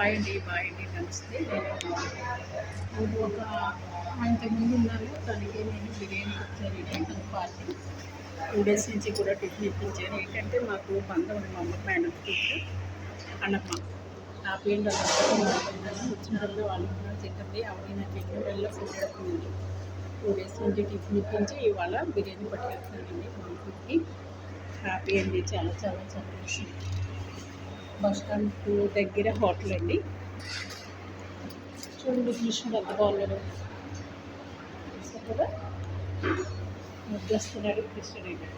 Hi అండి, bye అండి, నమస్తే. నేను ఒక ఇంతకుముందు ఉన్నాను, తనకి నేను బిర్యానీకి వచ్చానండి. తన పార్టీ 2 డేస్ నుంచి కూడా టిఫిన్ ఇప్పించాను. ఏంటంటే మాకు బంధం ఉంది, మా అమ్మ మేడం కూతురు అన్నమ్మ ఆ పేరు వచ్చినప్పుడు వాళ్ళు కూడా తింటుంది. ఆవిడ నాకు ఎన్నో ఫుడ్ పెడుతుందండి. 2 డేస్ నుంచి టిఫిన్ ఇప్పించి ఇవాళ బిర్యానీ పట్టుకెళ్తున్నానండి మా ఇంటికి. హ్యాపీ అండి, చాలా చాలా సంతోషం. బస్ స్టాండ్ దగ్గర హోటల్ అండి. చూడండి కృష్ణుడు ఎంత బాగున్నాడు కదా, ముద్దస్తున్నాడు కృష్ణుడు.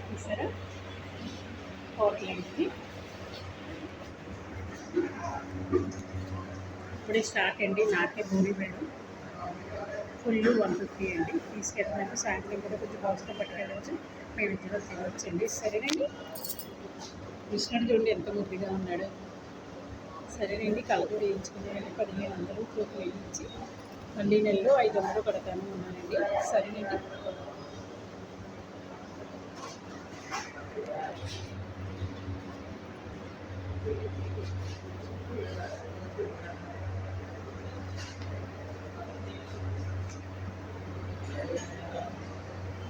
చూసారా, హోటల్ అండి. ఇప్పుడే స్టార్ట్ అండి. నాకే భూమి మేడం ఫుల్ 150 అండి. తీసుకెళ్ళినట్టు సాయంత్రం కూడా కొంచెం బాక్స్లో పట్టుకెళ్ళచ్చు, మేము ఇంట్లో తినవచ్చండి. సరేనండి. కృష్ణుడు చూడండి ఎంత ముద్దుగా ఉన్నాడు. సరేనండి. కలగూర వేయించుకున్నానండి. 1500 పోపు వేయించి మళ్ళీ నెలలో 500 కడతాను ఉన్నానండి. సరేనండి.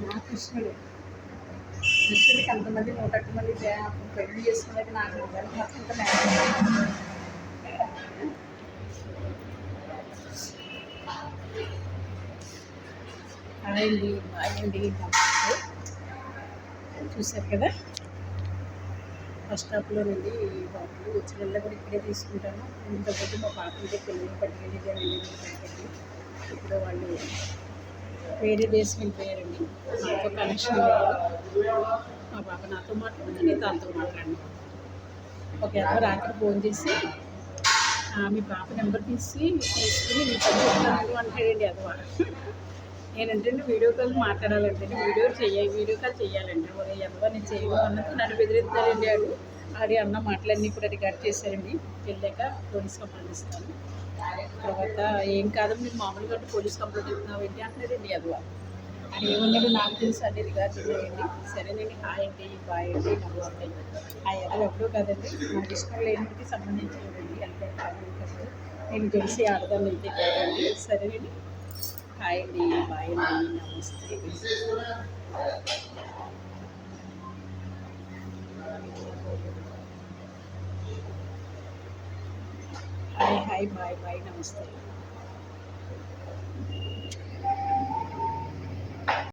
నా కృష్ణుడికి అంతమంది 108 మంది పెళ్లి చేసుకున్నది నాకు మొదలు మాత్రం ఇంత హాయ్ అండి, బాయ్ అండి, నమస్తే. చూశారు కదా, బస్ స్టాప్లో నుండి బాబు వచ్చిన కూడా ఇక్కడే తీసుకుంటాను. ఇంతకుముందు మా పాపకి పిల్లలు పట్టుకెళ్ళి ఇప్పుడు వాళ్ళు వేరే దేశం వెళ్ళిపోయారండి. నాతో కనెక్షన్ లేదు. మా పాప నాతో మాట్లాడింది, నేను తనతో మాట్లాడినా. ఒక ఎవరు రాత్రి ఫోన్ చేసి మీ పాప నెంబర్ తీసుకుని నీ పని చెప్తాను అంటాడండి. అదవా నేనంటే వీడియో కాల్ మాట్లాడాలంటే వీడియో కాల్ చేయాలండి. ఒరే ఎవరు నేను చేయను అన్నది నన్ను బెదిరిస్తారండి. ఆడి అన్న మాటలన్నీ కూడా రికార్డ్ చేశారండి. వెళ్ళాక పోలీస్ కంప్లైంట్ ఇస్తాను. తర్వాత ఏం కాదు, మీరు మామూలుగా పోలీస్ కంప్లైంట్ ఇస్తున్నావు ఏంటి అంటున్నారండి. అదవా అది ఏమన్నాడు నాకు తెలుసు అన్ని రికార్డు ఉన్నాయండి. సరేనండి. హాయ్ అండి, బాయ్ అండి, నమస్తే. ఆ ఎదలు ఎప్పుడూ కాదండి, నాకు ఇష్టం లేనికి సంబంధించినదండి. అంటే నేను తెలిసి ఆడదాన్ని అయితే కాదండి. సరేనండి. హాయ్ అండి, బాయ్ అండి, నమస్తే. హాయ్ హాయ్, బాయ్ బాయ్, నమస్తే.